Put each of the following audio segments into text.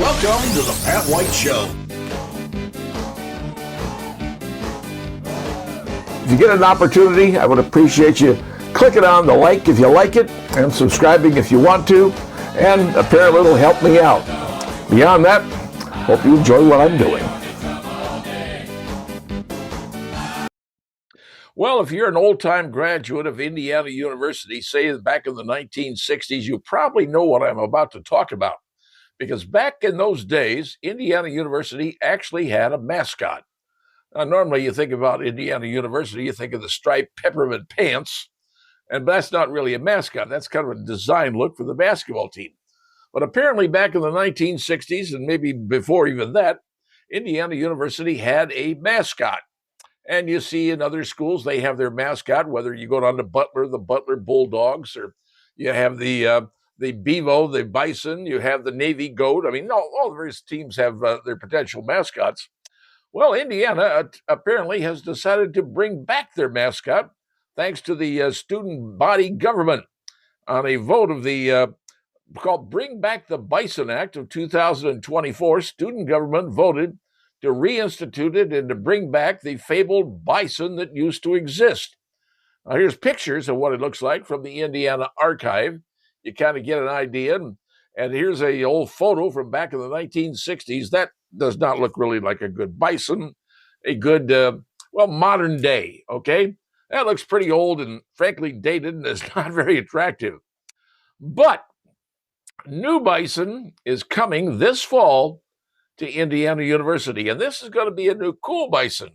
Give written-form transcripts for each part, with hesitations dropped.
Welcome to the Pat White Show. If you get an opportunity, I would appreciate you clicking on the like if you like it and subscribing if you want to, and apparently it'll help me out. Beyond that, hope you enjoy what I'm doing. Well, if you're an old-time graduate of Indiana University, say back in the 1960s, you probably know what I'm about to talk about. Because back in those days, Indiana University actually had a mascot. Now, normally you think about Indiana University, you think of the striped peppermint pants, and that's not really a mascot. That's kind of a design look for the basketball team. But apparently back in the 1960s, and maybe before even that, Indiana University had a mascot. And you see in other schools, they have their mascot, whether you go down to Butler, the Butler Bulldogs, or you have the Bevo, the Bison, you have the Navy Goat. I mean, all the various teams have their potential mascots. Well, Indiana apparently has decided to bring back their mascot thanks to the student body government on a vote of the called Bring Back the Bison Act of 2024. Student government voted to reinstitute it and to bring back the fabled bison that used to exist. Now, here's pictures of what it looks like from the Indiana Archive. You kind of get an idea. And here's a old photo from back in the 1960s. That does not look really like a good bison, a good, modern day, okay? That looks pretty old and frankly dated and is not very attractive. But new bison is coming this fall to Indiana University. And this is going to be a new cool bison.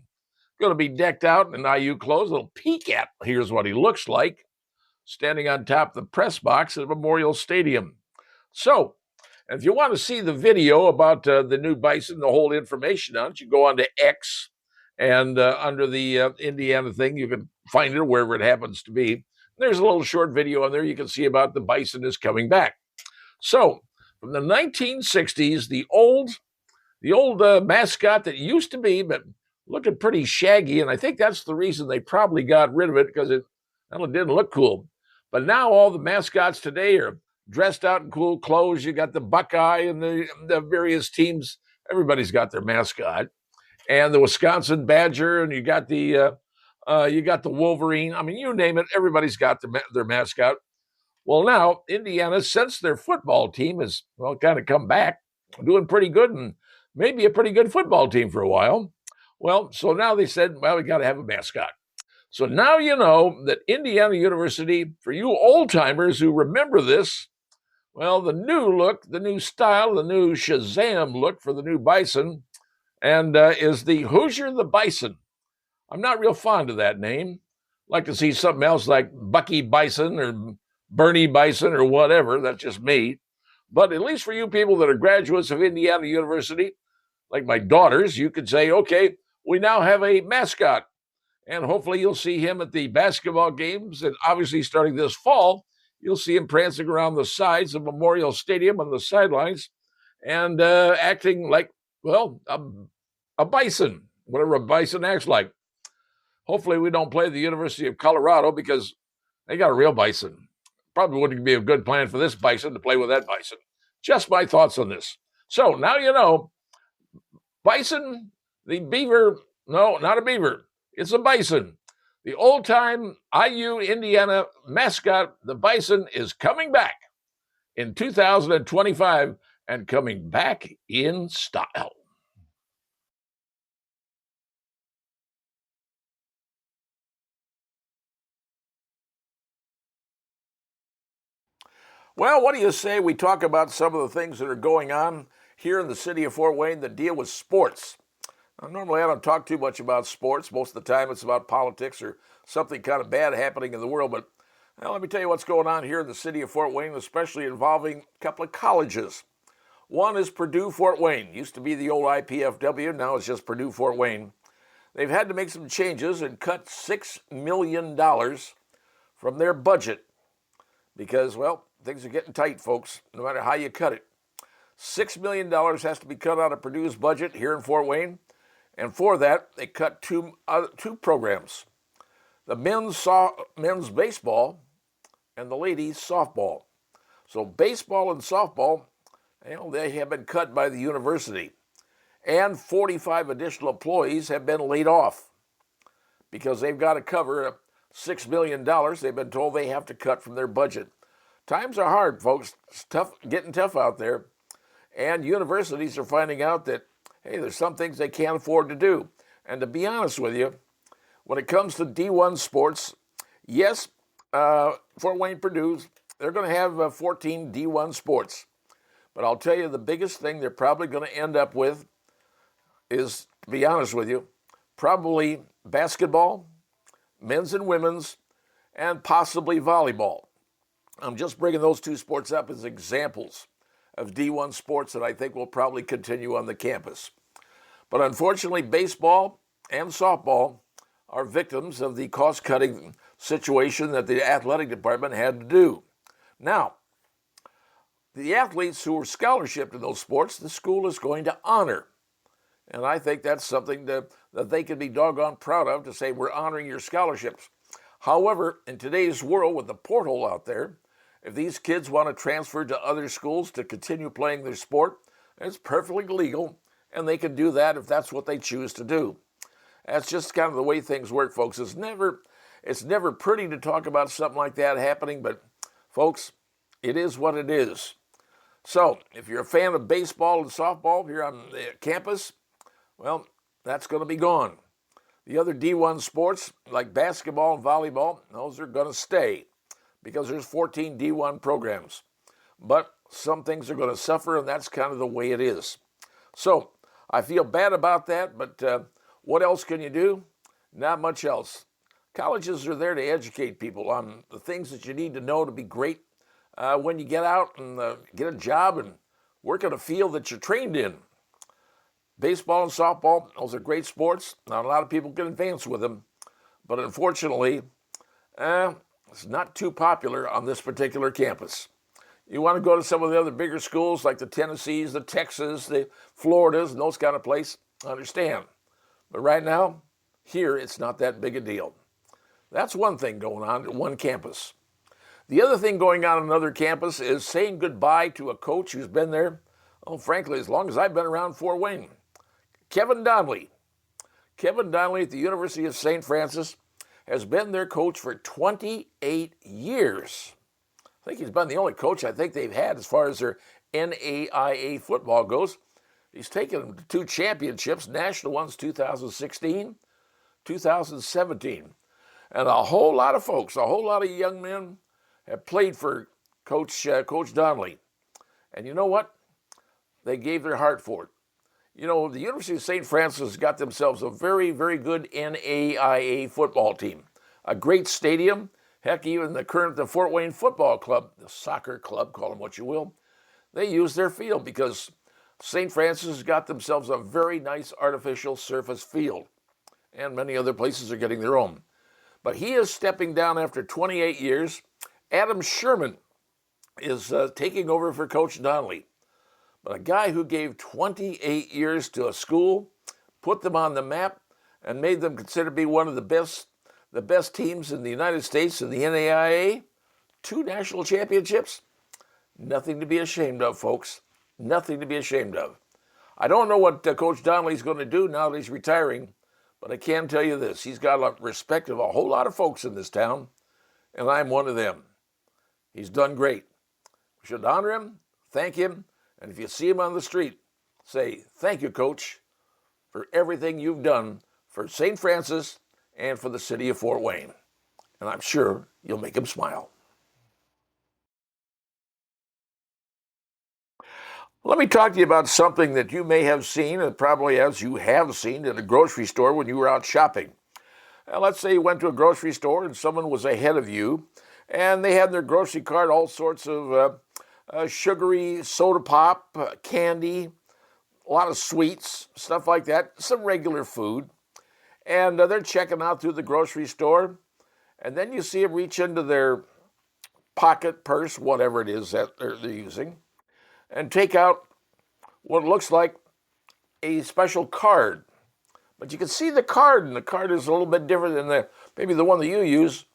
Going to be decked out in IU clothes. A little peek at, here's what he looks like, standing on top of the press box at Memorial Stadium. So, if you want to see the video about the new bison, the whole information on it, you go on to X, and under the Indiana thing, you can find it wherever it happens to be. There's a little short video on there you can see about the bison is coming back. So, from the 1960s, the old mascot that used to be, but looking pretty shaggy, and I think that's the reason they probably got rid of it, because it didn't look cool. But now all the mascots today are dressed out in cool clothes. You got the Buckeye and the various teams. Everybody's got their mascot, and the Wisconsin Badger, and you got the Wolverine. I mean, you name it, everybody's got their mascot. Well, now Indiana, since their football team has kind of come back, doing pretty good, and maybe a pretty good football team for a while. Well, so now they said, we got to have a mascot. So now you know that Indiana University, for you old-timers who remember this, well, the new look, the new style, the new Shazam look for the new bison, and is the Hoosier the Bison. I'm not real fond of that name. I'd like to see something else like Bucky Bison or Bernie Bison or whatever. That's just me. But at least for you people that are graduates of Indiana University, like my daughters, you could say, okay, we now have a mascot. And hopefully you'll see him at the basketball games. And obviously starting this fall, you'll see him prancing around the sides of Memorial Stadium on the sidelines and acting like, a bison, whatever a bison acts like. Hopefully we don't play the University of Colorado because they got a real bison. Probably wouldn't be a good plan for this bison to play with that bison. Just my thoughts on this. So now you know, bison, the beaver, no, not a beaver. It's a bison. The old-time IU Indiana mascot, the bison, is coming back in 2025 and coming back in style. Well, what do you say we talk about some of the things that are going on here in the city of Fort Wayne that deal with sports? Now, normally I don't talk too much about sports. Most of the time it's about politics or something kind of bad happening in the world. But let me tell you what's going on here in the city of Fort Wayne, especially involving a couple of colleges. One is Purfue-Fort Wayne. Used to be the old IPFW. Now it's just Purfue-Fort Wayne. They've had to make some changes and cut $6 million from their budget because, things are getting tight, folks, no matter how you cut it. $6 million has to be cut out of Purdue's budget here in Fort Wayne. And for that, they cut two programs, the men's baseball and the ladies softball. So baseball and softball They have been cut by the university, and 45 additional employees have been laid off because they've got to cover $6 million they've been told they have to cut from their budget. Times are hard, folks. It's tough, getting tough out there. And universities are finding out that, hey, there's some things they can't afford to do. And to be honest with you, when it comes to D1 sports, yes, Fort Wayne Purdue, they're going to have 14 D1 sports. But I'll tell you, the biggest thing they're probably going to end up with is, to be honest with you, probably basketball, men's and women's, and possibly volleyball. I'm just bringing those two sports up as examples of D1 sports that I think will probably continue on the campus. But unfortunately, baseball and softball are victims of the cost-cutting situation that the athletic department had to do. Now, the athletes who were scholarshiped in those sports, the school is going to honor. And I think that's something that they can be doggone proud of, to say we're honoring your scholarships. However, in today's world with the portal out there, if these kids want to transfer to other schools to continue playing their sport, it's perfectly legal, and they can do that if that's what they choose to do. That's just kind of the way things work, folks. It's never pretty to talk about something like that happening, but folks, it is what it is. So, if you're a fan of baseball and softball here on the campus, well, that's going to be gone. The other D1 sports, like basketball and volleyball, those are going to stay because there's 14 D1 programs. But some things are going to suffer, and that's kind of the way it is. So, I feel bad about that, but what else can you do? Not much else. Colleges are there to educate people on the things that you need to know to be great when you get out and get a job and work in a field that you're trained in. Baseball and softball, those are great sports. Not a lot of people can advance with them, but unfortunately, it's not too popular on this particular campus. You want to go to some of the other bigger schools like the Tennessees, the Texas, the Floridas, and those kind of places, I understand. But right now, here, it's not that big a deal. That's one thing going on at one campus. The other thing going on another campus is saying goodbye to a coach who's been there, frankly, as long as I've been around Fort Wayne. Kevin Donnelly. Kevin Donnelly at the University of St. Francis has been their coach for 28 years. I think he's been the only coach I think they've had as far as their NAIA football goes. He's taken them to 2 championships, national ones 2016, 2017. And a whole lot of folks, a whole lot of young men have played for Coach Donnelly. And you know what? They gave their heart for it. You know, the University of St. Francis got themselves a very, very good NAIA football team. A great stadium. Heck, even the Fort Wayne Football Club, the soccer club, call them what you will, they use their field because St. Francis got themselves a very nice artificial surface field. And many other places are getting their own. But he is stepping down after 28 years. Adam Sherman is taking over for Coach Donnelly. But a guy who gave 28 years to a school, put them on the map, and made them considered to be one of the best teams in the United States in the NAIA, 2 national championships, nothing to be ashamed of, folks. Nothing to be ashamed of. I don't know what Coach Donnelly's going to do now that he's retiring, but I can tell you this. He's got a respect of a whole lot of folks in this town, and I'm one of them. He's done great. We should honor him, thank him, and if you see him on the street, say, thank you, Coach, for everything you've done for St. Francis and for the city of Fort Wayne. And I'm sure you'll make him smile. Let me talk to you about something that you may have seen, and probably as you have seen in a grocery store when you were out shopping. Let's say you went to a grocery store and someone was ahead of you, and they had in their grocery cart all sorts of sugary soda pop, candy, a lot of sweets, stuff like that, some regular food. And they're checking out through the grocery store, and then you see them reach into their pocket, purse, whatever it is that they're using, and take out what looks like a special card. But you can see the card, and the card is a little bit different than maybe the one that you use,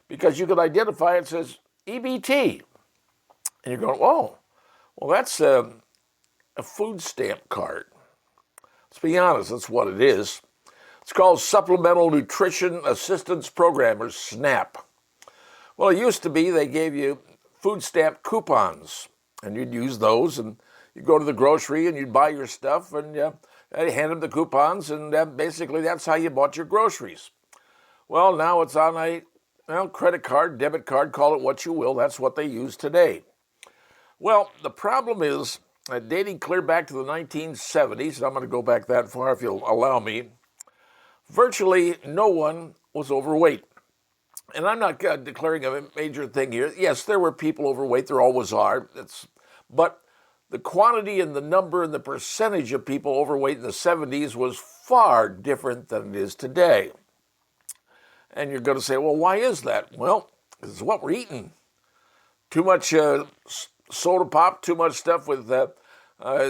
because you can identify it says EBT. And you're going, oh, well, that's a food stamp card. Let's be honest, that's what it is. It's called Supplemental Nutrition Assistance Program, or SNAP. Well, it used to be they gave you food stamp coupons, and you'd use those, and you'd go to the grocery and you'd buy your stuff, and they hand them the coupons, and basically that's how you bought your groceries. Well, now it's on a credit card, debit card, call it what you will. That's what they use today. Well, the problem is, dating clear back to the 1970s, and I'm going to go back that far if you'll allow me, virtually no one was overweight. And I'm not declaring a major thing here. Yes, there were people overweight. There always are. But the quantity and the number and the percentage of people overweight in the 70s was far different than it is today. And you're going to say, well, why is that? Well, it's what we're eating. Too much soda pop, too much stuff with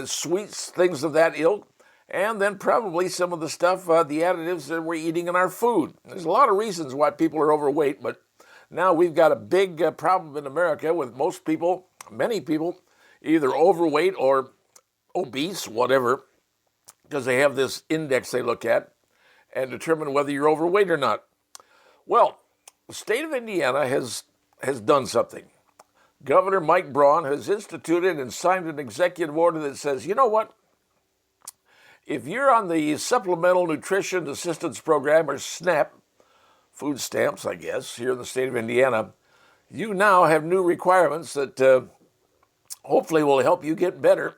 sweets, things of that ilk. And then probably some of the stuff, the additives that we're eating in our food. There's a lot of reasons why people are overweight, but now we've got a big problem in America with most people, many people, either overweight or obese, whatever, because they have this index they look at and determine whether you're overweight or not. Well, the state of Indiana has done something. Governor Mike Braun has instituted and signed an executive order that says, you know what? If you're on the Supplemental Nutrition Assistance Program, or SNAP, food stamps, I guess, here in the state of Indiana, you now have new requirements that hopefully will help you get better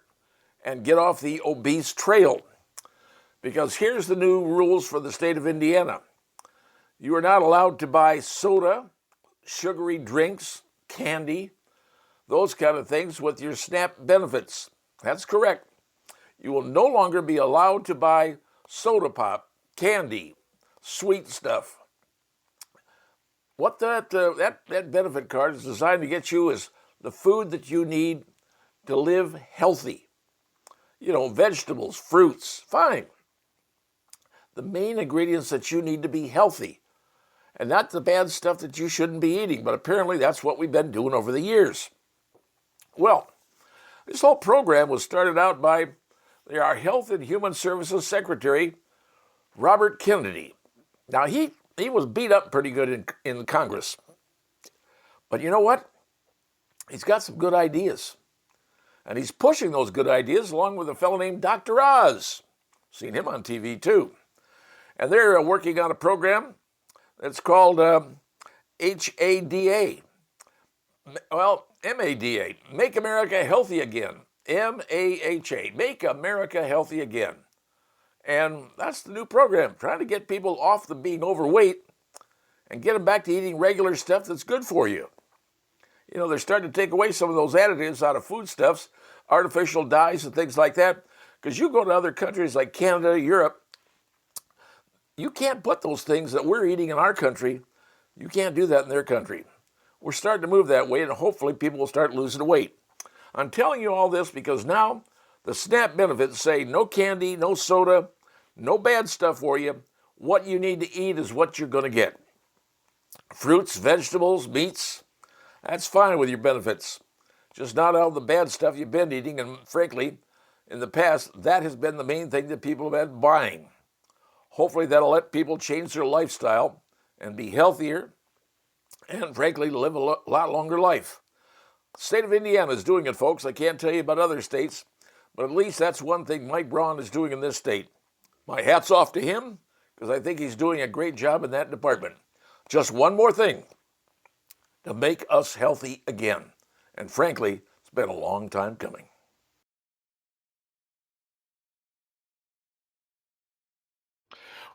and get off the obese trail. Because here's the new rules for the state of Indiana. You are not allowed to buy soda, sugary drinks, candy, those kind of things with your SNAP benefits. That's correct. You will no longer be allowed to buy soda pop, candy, sweet stuff. What that benefit card is designed to get you is the food that you need to live healthy. You know, vegetables, fruits, fine. The main ingredients that you need to be healthy, and not the bad stuff that you shouldn't be eating, but apparently that's what we've been doing over the years. Well, this whole program was started out by our Health and Human Services Secretary, Robert Kennedy. Now, he was beat up pretty good in Congress. But you know what? He's got some good ideas. And he's pushing those good ideas along with a fellow named Dr. Oz. Seen him on TV, too. And they're working on a program that's called HADA. Well, MADA, Make America Healthy Again. MAHA, Make America Healthy Again. And that's the new program, trying to get people off the being overweight and get them back to eating regular stuff that's good for you. You know, they're starting to take away some of those additives out of foodstuffs, artificial dyes and things like that, because you go to other countries like Canada, Europe, you can't put those things that we're eating in our country, you can't do that in their country. We're starting to move that way, and hopefully people will start losing weight. I'm telling you all this because now the SNAP benefits say no candy, no soda, no bad stuff for you. What you need to eat is what you're going to get. Fruits, vegetables, meats, that's fine with your benefits. Just not all the bad stuff you've been eating, and frankly, in the past, that has been the main thing that people have been buying. Hopefully that'll let people change their lifestyle and be healthier and frankly live a lot longer life. The state of Indiana is doing it, folks. I can't tell you about other states, but at least that's one thing Mike Braun is doing in this state. My hat's off to him because I think he's doing a great job in that department. Just one more thing to make us healthy again. And frankly, it's been a long time coming.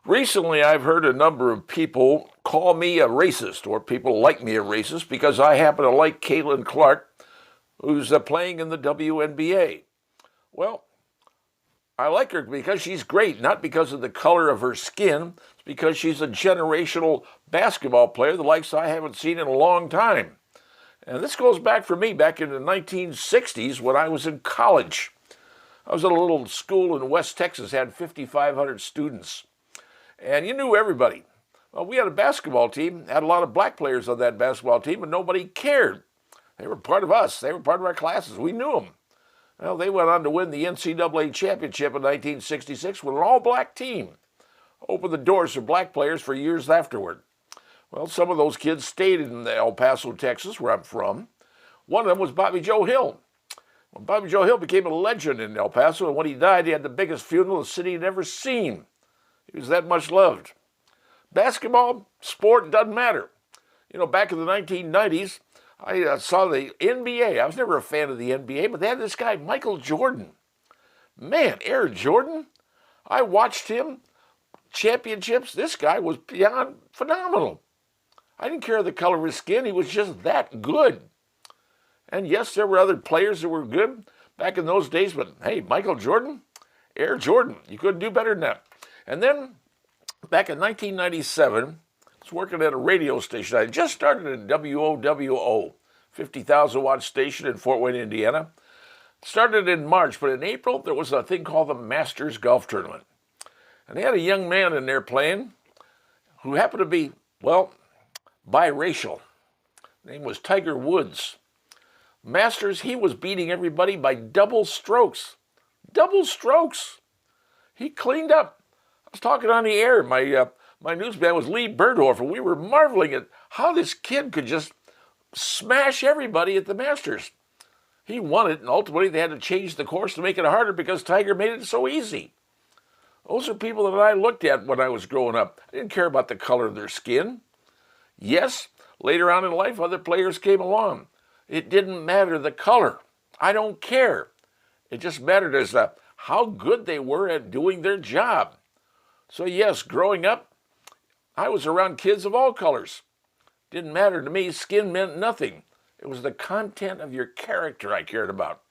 Recently, I've heard a number of people call me a racist, or people like me a racist, because I happen to like Caitlin Clark, who's playing in the WNBA. Well, I like her because she's great, not because of the color of her skin. It's because she's a generational basketball player, the likes I haven't seen in a long time. And this goes back for me, back in the 1960s when I was in college. I was at a little school in West Texas, had 5,500 students. And you knew everybody. Well, we had a basketball team, had a lot of black players on that basketball team, and nobody cared. They were part of us. They were part of our classes. We knew them. Well, they went on to win the NCAA championship in 1966 with an all-black team. Opened the doors for black players for years afterward. Well, some of those kids stayed in El Paso, Texas, where I'm from. One of them was Bobby Joe Hill. Well, Bobby Joe Hill became a legend in El Paso, and when he died, he had the biggest funeral the city had ever seen. He was that much loved. Basketball, sport, doesn't matter. You know, back in the 1990s, I saw the NBA. I was never a fan of the NBA, but they had this guy, Michael Jordan. Man, Air Jordan, I watched him, championships. This guy was beyond phenomenal. I didn't care the color of his skin. He was just that good. And yes, there were other players that were good back in those days, but hey, Michael Jordan, Air Jordan, you couldn't do better than that. And then back in 1997, I was working at a radio station. I had just started at WOWO, 50,000-watt station in Fort Wayne, Indiana. Started in March, but in April, there was a thing called the Masters Golf Tournament. And they had a young man in there playing who happened to be, well, biracial. His name was Tiger Woods. Masters, he was beating everybody by double strokes. Double strokes. He cleaned up. I was talking on the air. My newsman was Lee Birdhoff, and we were marveling at how this kid could just smash everybody at the Masters. He won it, and ultimately they had to change the course to make it harder because Tiger made it so easy. Those are people that I looked at when I was growing up. I didn't care about the color of their skin. Yes, later on in life, other players came along. It didn't matter the color. I don't care. It just mattered as how good they were at doing their job. So yes, growing up, I was around kids of all colors. Didn't matter to me. Skin meant nothing. It was the content of your character I cared about.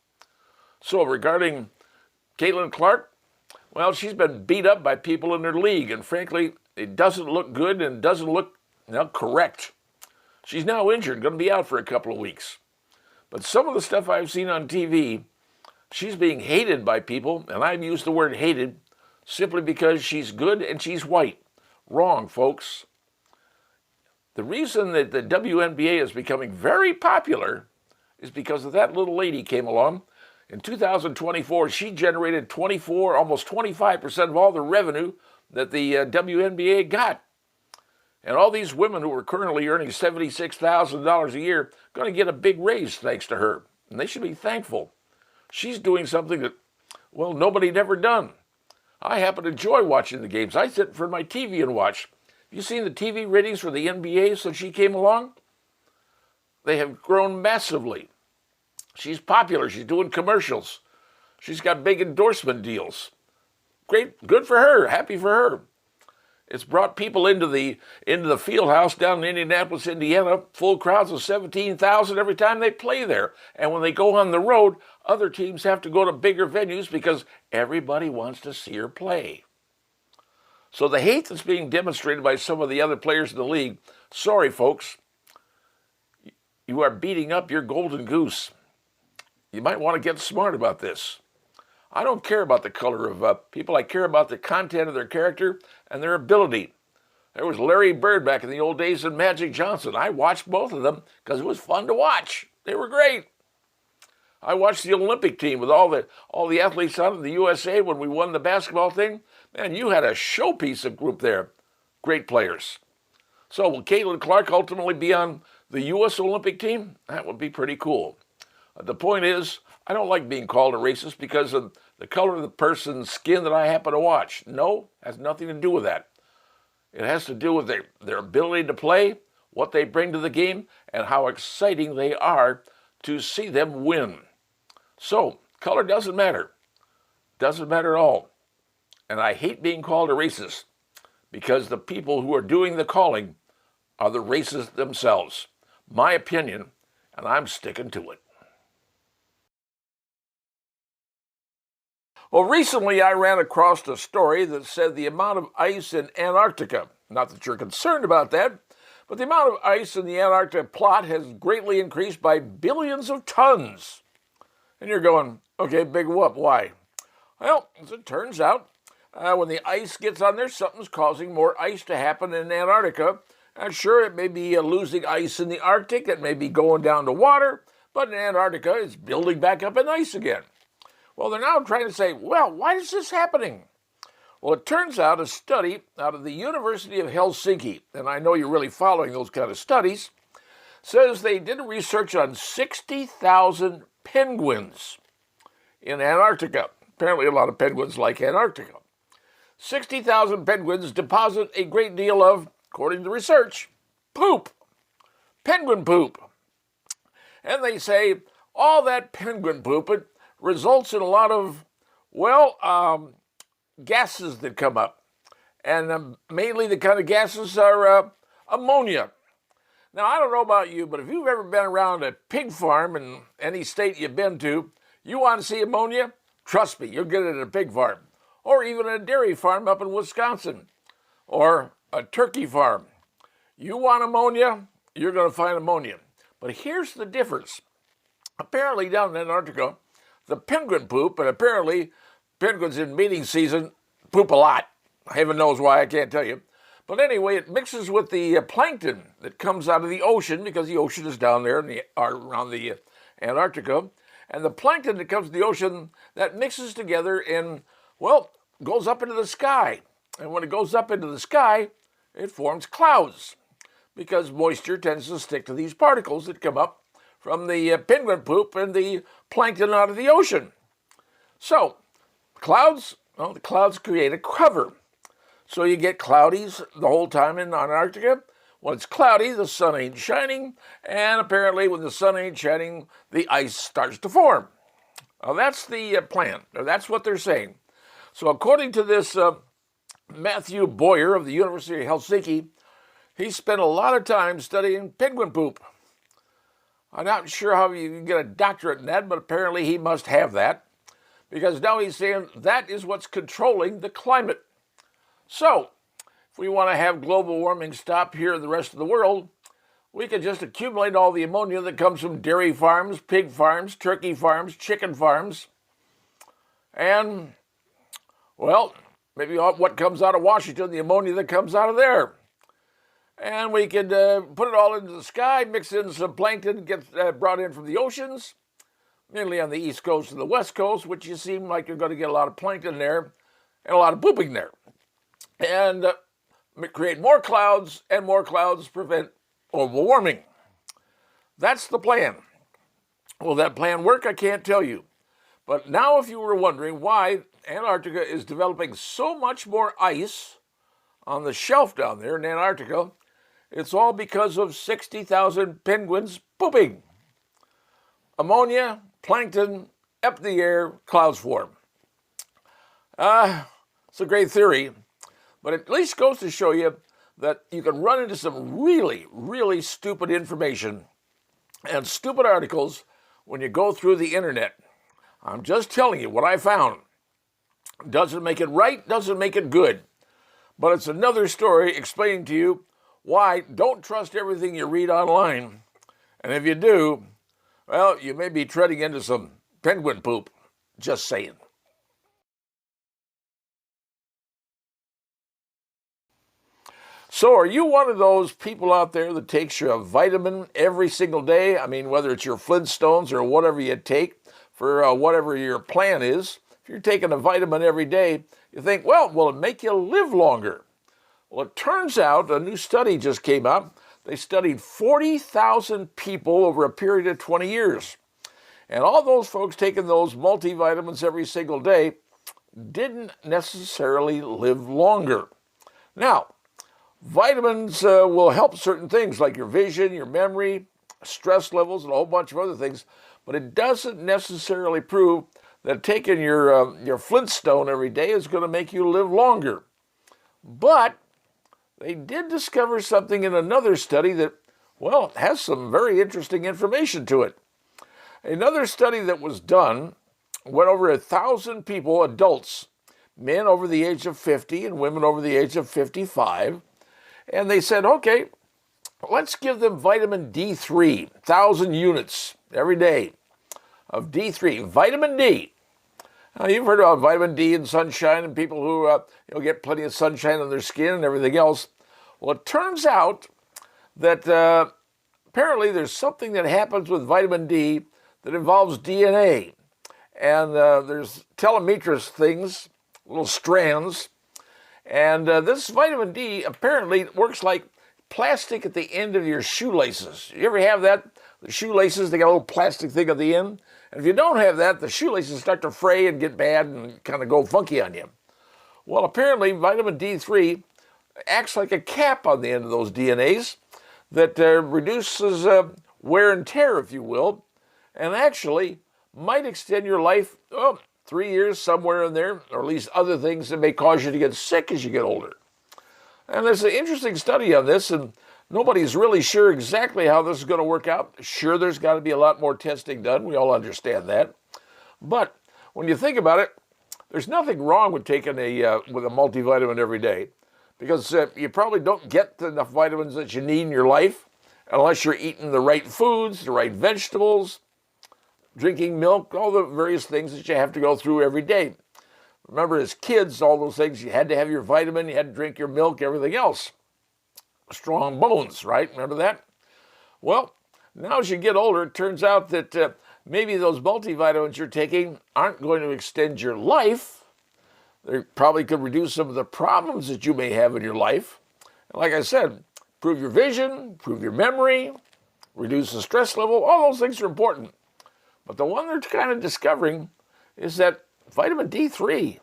So regarding Caitlin Clark, well, she's been beat up by people in her league, and frankly, it doesn't look good and doesn't look correct. She's now injured, going to be out for a couple of weeks. But some of the stuff I've seen on TV, she's being hated by people, and I've used the word hated simply because she's good and she's white. Wrong, folks. The reason that the WNBA is becoming very popular is because of that little lady came along. In 2024, she generated 24, almost 25% of all the revenue that the WNBA got. And all these women who are currently earning $76,000 a year are going to get a big raise thanks to her. And they should be thankful. She's doing something that, well, nobody had ever done. I happen to enjoy watching the games. I sit in front of my TV and watch. Have you seen the TV ratings for the NBA since she came along? They have grown massively. She's popular. She's doing commercials. She's got big endorsement deals. Great, good for her. Happy for her. It's brought people into the field house down in Indianapolis, Indiana, full crowds of 17,000 every time they play there. And when they go on the road, other teams have to go to bigger venues because everybody wants to see her play. So the hate that's being demonstrated by some of the other players in the league, sorry folks, you are beating up your golden goose. You might want to get smart about this. I don't care about the color of people. I care about the content of their character and their ability. There was Larry Bird back in the old days and Magic Johnson. I watched both of them because it was fun to watch. They were great. I watched the Olympic team with all the athletes out of the USA when we won the basketball thing. Man, you had a showpiece of group there. Great players. So will Caitlin Clark ultimately be on the U.S. Olympic team? That would be pretty cool. The point is, I don't like being called a racist because of the color of the person's skin that I happen to watch. No, it has nothing to do with that. It has to do with their ability to play, what they bring to the game, and how exciting they are to see them win. So, color doesn't matter. Doesn't matter at all. And I hate being called a racist because the people who are doing the calling are the racists themselves. My opinion, and I'm sticking to it. Well, recently I ran across a story that said the amount of ice in Antarctica, not that you're concerned about that, but the amount of ice in the Antarctic plot has greatly increased by billions of tons. And you're going, okay, big whoop, why? Well, as it turns out, when the ice gets on there, something's causing more ice to happen in Antarctica. And sure, it may be losing ice in the Arctic, it may be going down to water, but in Antarctica, it's building back up in ice again. Well, they're now trying to say, well, why is this happening? Well, it turns out a study out of the University of Helsinki, and I know you're really following those kind of studies, says they did research on 60,000 penguins in Antarctica. Apparently, a lot of penguins like Antarctica. 60,000 penguins deposit a great deal of, according to the research, poop, penguin poop. And they say all that penguin poop, it results in a lot of, gases that come up. And mainly the kind of gases are ammonia. Now, I don't know about you, but if you've ever been around a pig farm in any state you've been to, you want to see ammonia? Trust me, you'll get it at a pig farm. Or even a dairy farm up in Wisconsin. Or a turkey farm. You want ammonia? You're going to find ammonia. But here's the difference. Apparently down in Antarctica, the penguin poop, and apparently penguins in mating season poop a lot. Heaven knows why, I can't tell you. But anyway, it mixes with the plankton that comes out of the ocean, because the ocean is down there around the Antarctica. And the plankton that comes to the ocean, that mixes together and, goes up into the sky. And when it goes up into the sky, it forms clouds, because moisture tends to stick to these particles that come up from the penguin poop and the plankton out of the ocean. So, clouds, the clouds create a cover. So you get cloudies the whole time in Antarctica. When it's cloudy, the sun ain't shining, and apparently when the sun ain't shining, the ice starts to form. Now that's the plan, or that's what they're saying. So according to this Matthew Boyer of the University of Helsinki, he spent a lot of time studying penguin poop. I'm not sure how you can get a doctorate in that, but apparently he must have that, because now he's saying that is what's controlling the climate. So, if we want to have global warming stop here in the rest of the world, we can just accumulate all the ammonia that comes from dairy farms, pig farms, turkey farms, chicken farms, and, maybe what comes out of Washington, the ammonia that comes out of there. And we could put it all into the sky, mix in some plankton, get brought in from the oceans, mainly on the East Coast and the West Coast, which you seem like you're going to get a lot of plankton there and a lot of pooping there. And create more clouds, and more clouds prevent global warming. That's the plan. Will that plan work? I can't tell you. But now if you were wondering why Antarctica is developing so much more ice on the shelf down there in Antarctica, it's all because of 60,000 penguins pooping. Ammonia, plankton, up the air, clouds form. It's a great theory, but it at least goes to show you that you can run into some really, really stupid information and stupid articles when you go through the internet. I'm just telling you what I found. Doesn't make it right, doesn't make it good. But it's another story explaining to you why don't trust everything you read online. And if you do, you may be treading into some penguin poop. Just saying. So are you one of those people out there that takes your vitamin every single day? I mean, whether it's your Flintstones or whatever you take for whatever your plan is. If you're taking a vitamin every day, you think, will it make you live longer? Well, it turns out a new study just came out. They studied 40,000 people over a period of 20 years. And all those folks taking those multivitamins every single day didn't necessarily live longer. Now, vitamins will help certain things like your vision, your memory, stress levels, and a whole bunch of other things, but it doesn't necessarily prove that taking your Flintstone every day is going to make you live longer. But they did discover something in another study that, has some very interesting information to it. Another study that was done went over 1,000 people, adults, men over the age of 50 and women over the age of 55, and they said, okay, let's give them vitamin D3, 1,000 units every day of D3, vitamin D. Now, you've heard about vitamin D and sunshine and people who get plenty of sunshine on their skin and everything else. Well, it turns out that apparently there's something that happens with vitamin D that involves DNA. And there's telemetrous things, little strands. And this vitamin D apparently works like plastic at the end of your shoelaces. You ever have that? The shoelaces, they got a little plastic thing at the end. And if you don't have that, the shoelaces start to fray and get bad and kind of go funky on you. Well, apparently vitamin D3 acts like a cap on the end of those DNAs that reduces wear and tear, if you will, and actually might extend your life 3 years, somewhere in there, or at least other things that may cause you to get sick as you get older. And there's an interesting study on this, and nobody's really sure exactly how this is going to work out. Sure, there's got to be a lot more testing done. We all understand that. But when you think about it, there's nothing wrong with taking with a multivitamin every day, because you probably don't get enough vitamins that you need in your life unless you're eating the right foods, the right vegetables, drinking milk, all the various things that you have to go through every day. Remember, as kids, all those things, you had to have your vitamin, you had to drink your milk, everything else. Strong bones, right? Remember that? Well, now as you get older, it turns out that maybe those multivitamins you're taking aren't going to extend your life. They probably could reduce some of the problems that you may have in your life. And like I said, improve your vision, improve your memory, reduce the stress level. All those things are important. But the one they're kind of discovering is that vitamin D3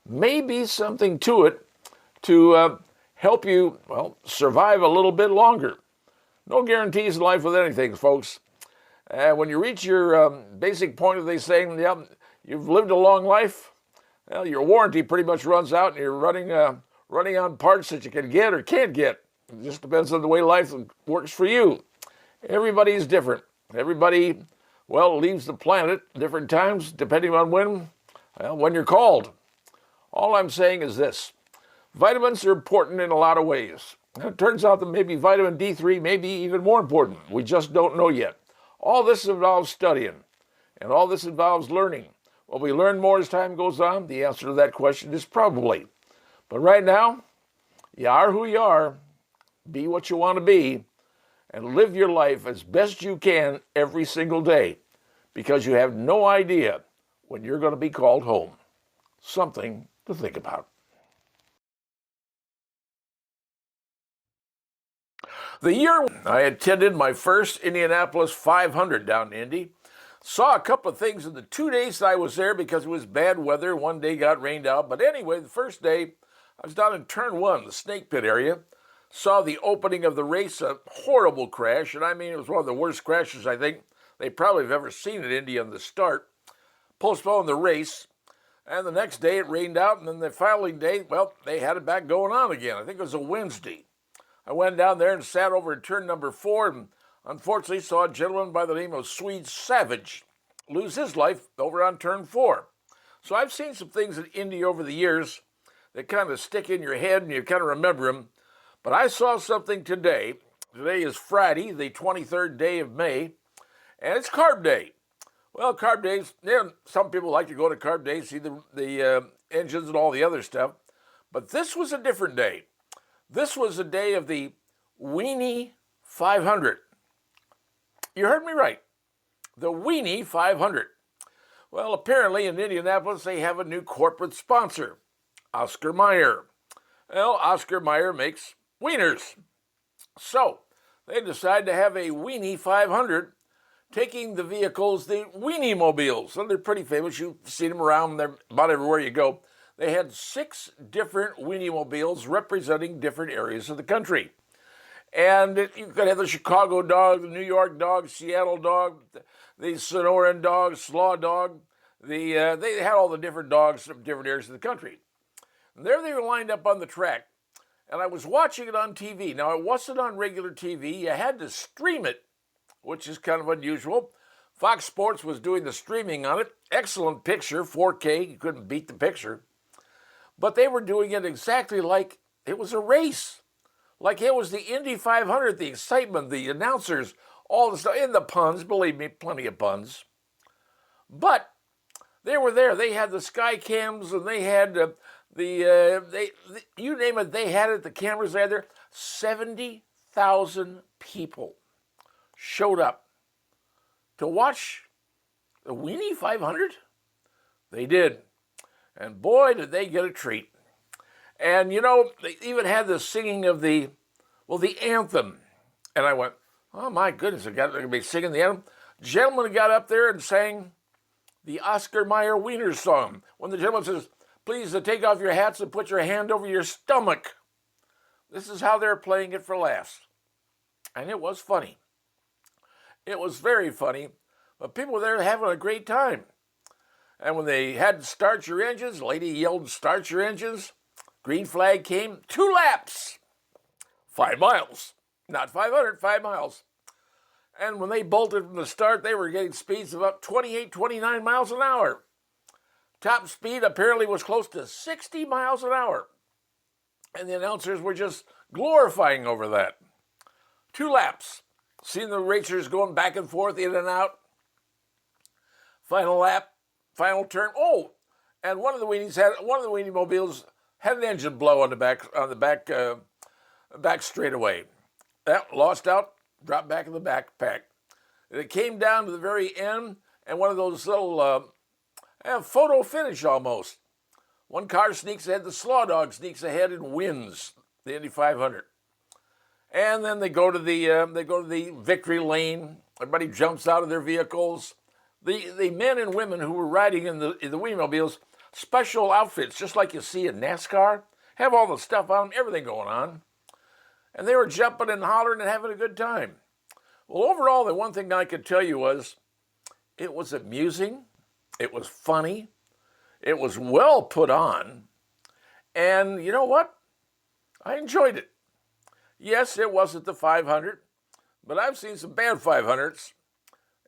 may be something to it to help you, survive a little bit longer. No guarantees in life with anything, folks. When you reach your basic point of they saying, you've lived a long life, well, your warranty pretty much runs out and you're running on parts that you can get or can't get. It just depends on the way life works for you. Everybody's different. Everybody leaves the planet different times depending on when you're called. All I'm saying is this. Vitamins are important in a lot of ways. And it turns out that maybe vitamin D3 may be even more important. We just don't know yet. All this involves studying, and all this involves learning. Will we learn more as time goes on? The answer to that question is probably. But right now, you are who you are. Be what you want to be. And live your life as best you can every single day, because you have no idea when you're going to be called home. Something to think about. The year I attended my first Indianapolis 500 down in Indy, saw a couple of things in the 2 days that I was there because it was bad weather. One day got rained out. But anyway, the first day, I was down in turn 1, the snake pit area. Saw the opening of the race, a horrible crash. And I mean, it was one of the worst crashes I think they probably have ever seen at Indy on the start. Postponed the race. And the next day it rained out. And then the following day, they had it back going on again. I think it was a Wednesday. I went down there and sat over at turn number 4 and unfortunately saw a gentleman by the name of Swede Savage lose his life over on turn 4. So I've seen some things at Indy over the years that kind of stick in your head and you kind of remember them. But I saw something today. Today is Friday, the 23rd day of May, and it's Carb Day. Well, Carb Days, some people like to go to Carb Days, see the engines and all the other stuff. But this was a different day. This was a day of the Weenie 500. You heard me right. The Weenie 500. Well, apparently in Indianapolis, they have a new corporate sponsor, Oscar Mayer. Well, Oscar Mayer makes wieners. So they decided to have a Weenie 500, taking the vehicles, the Weenie mobiles. So they're pretty famous. You've seen them around there about everywhere you go. They had 6 different Weenie mobiles representing different areas of the country. And you could have the Chicago dog, the New York dog, Seattle dog, the Sonoran dog, Slaw dog. They had all the different dogs from different areas of the country. And there they were lined up on the track. And I was watching it on TV. Now, it wasn't on regular TV. You had to stream it, which is kind of unusual. Fox Sports was doing the streaming on it. Excellent picture, 4K. You couldn't beat the picture. But they were doing it exactly like it was a race. Like it was the Indy 500, the excitement, the announcers, all the stuff, and the puns, believe me, plenty of puns. But they were there. They had the sky cams and they had you name it, they had it. The cameras they had there. 70,000 people showed up to watch the Weenie 500. They did. And boy, did they get a treat. And, you know, they even had the singing of the anthem. And I went, oh, my goodness, they're going to be singing the anthem. Gentleman got up there and sang the Oscar Mayer Wiener song. When the gentleman says, please take off your hats and put your hand over your stomach. This is how they're playing it for laughs. And it was funny. It was very funny. But people were there having a great time. And when they had to start your engines, the lady yelled, start your engines. Green flag came, 2 laps, 5 miles. Not 500, 5 miles. And when they bolted from the start, they were getting speeds of up 28, 29 miles an hour. Top speed apparently was close to 60 miles an hour. And the announcers were just glorifying over that. 2 laps. Seeing the racers going back and forth, in and out. Final lap, final turn. Oh, and one of the Weenie mobiles had an engine blow on the back straightaway. That lost out, dropped back in the backpack. And it came down to the very end, and one of those little photo finish almost. One car sneaks ahead, the Slaw Dog sneaks ahead and wins the Indy 500. And then they go to the victory lane. Everybody jumps out of their vehicles. The men and women who were riding in the Wienermobiles, special outfits, just like you see in NASCAR, have all the stuff on them, everything going on. And they were jumping and hollering and having a good time. Well, overall, the one thing I could tell you was it was amusing, it was funny, it was well put on, and you know what? I enjoyed it. Yes, it wasn't the 500, but I've seen some bad 500s.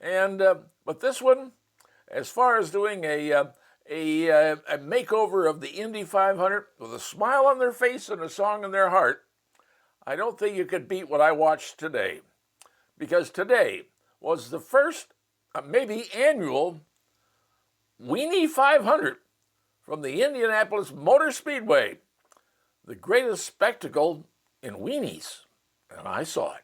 And but this one, as far as doing a makeover of the Indy 500 with a smile on their face and a song in their heart, I don't think you could beat what I watched today. Because today was the first, maybe annual, Weenie 500 from the Indianapolis Motor Speedway. The greatest spectacle in weenies. And I saw it.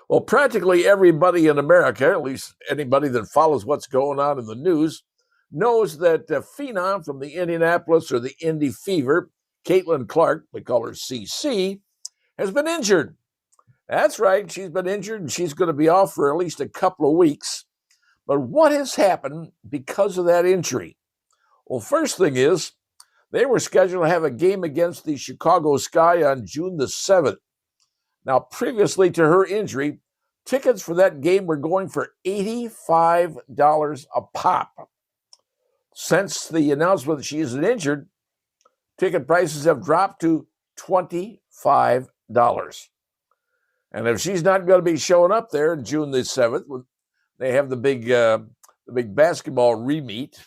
Well, practically everybody in America, at least anybody that follows what's going on in the news, knows that Phenom from the Indianapolis or the Indy Fever, Caitlin Clark, we call her CC, has been injured. That's right, she's been injured and she's going to be off for at least a couple of weeks. But what has happened because of that injury? Well, first thing is, they were scheduled to have a game against the Chicago Sky on June the 7th. Now, previously to her injury, tickets for that game were going for $85 a pop. Since the announcement that she is injured, ticket prices have dropped to $25. And if she's not going to be showing up there on June the 7th, when they have the big basketball re-meet,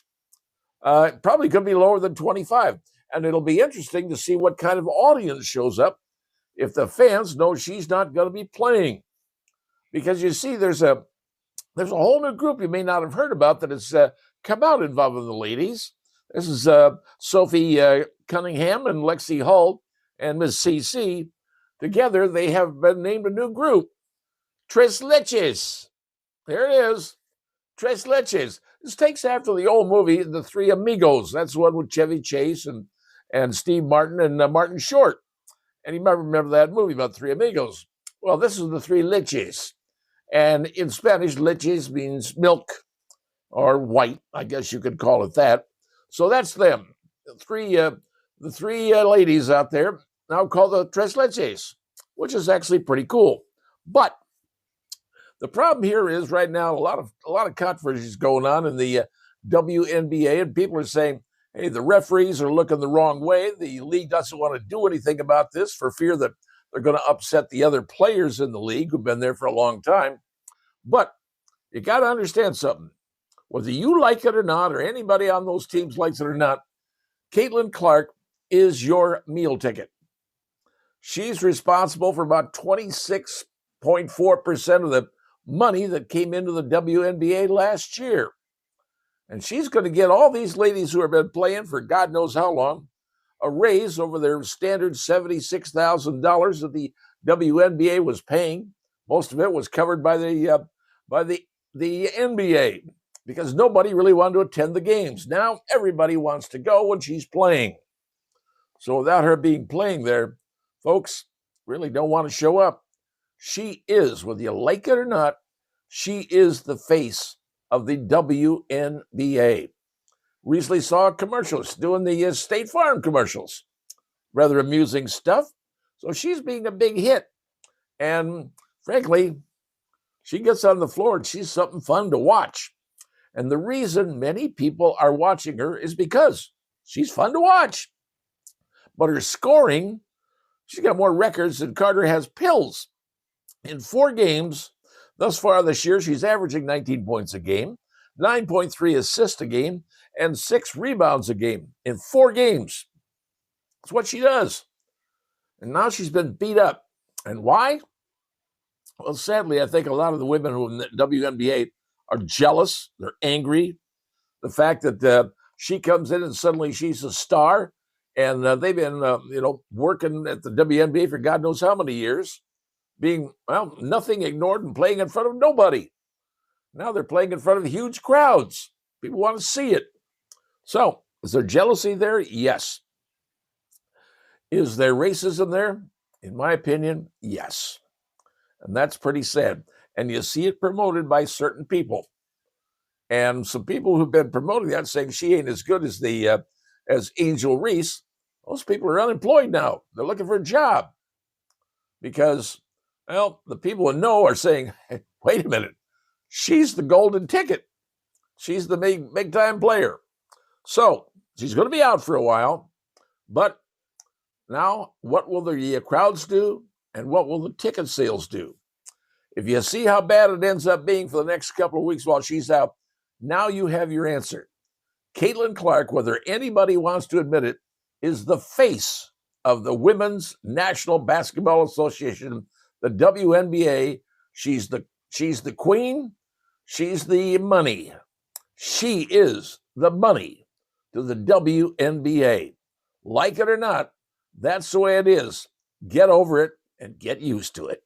it probably could be lower than 25. And it'll be interesting to see what kind of audience shows up if the fans know she's not going to be playing. Because you see, there's a whole new group you may not have heard about that has come out involving the ladies. This is Sophie Cunningham and Lexi Hull and Miss CC. Together, they have been named a new group, Tres Leches. There it is, Tres Leches. This takes after the old movie, The Three Amigos. That's one with Chevy Chase and Steve Martin and Martin Short. And you might remember that movie about Three Amigos. Well, this is The Three Leches. And in Spanish, leches means milk or white, I guess you could call it that. So that's them, the three ladies out there, now called the Tres Leches, which is actually pretty cool. But the problem here is right now a lot of controversies going on in the WNBA, and people are saying, hey, the referees are looking the wrong way. The league doesn't want to do anything about this for fear that they're going to upset the other players in the league who've been there for a long time. But you got to understand something. Whether you like it or not, or anybody on those teams likes it or not, Caitlin Clark is your meal ticket. She's responsible for about 26.4% of the money that came into the WNBA last year. And she's going to get all these ladies who have been playing for God knows how long a raise over their standard $76,000 that the WNBA was paying Most of it was covered by the NBA because nobody really wanted to attend the games. Now everybody wants to go when she's playing. So without her playing there, folks really don't want to show up. She is, whether you like it or not, she is the face of the WNBA. Recently saw commercials doing the State Farm commercials. Rather amusing stuff. So she's being a big hit. And frankly, she gets on the floor and she's something fun to watch. And the reason many people are watching her is because she's fun to watch. But her scoring, she's got more records than Carter has pills. In 4 games thus far this year, she's averaging 19 points a game, 9.3 assists a game, and 6 rebounds a game in 4 games. That's what she does. And now she's been beat up. And why? Well, sadly, I think a lot of the women who in the WNBA are jealous. They're angry. The fact that she comes in and suddenly she's a star, and they've been, working at the WNBA for God knows how many years, being, nothing ignored and playing in front of nobody. Now they're playing in front of huge crowds. People want to see it. So, is there jealousy there? Yes. Is there racism there? In my opinion, yes. And that's pretty sad. And you see it promoted by certain people. And some people who've been promoting that, saying she ain't as good as as Angel Reese, those people are unemployed now. They're looking for a job. Because, the people who know are saying, hey, wait a minute, she's the golden ticket. She's the big time player. So she's going to be out for a while. But now, what will the crowds do, and what will the ticket sales do? If you see how bad it ends up being for the next couple of weeks while she's out, now you have your answer. Caitlin Clark, whether anybody wants to admit it, is the face of the Women's National Basketball Association, the WNBA. She's the queen. She's the money. She is the money to the WNBA. Like it or not, that's the way it is. Get over it and get used to it.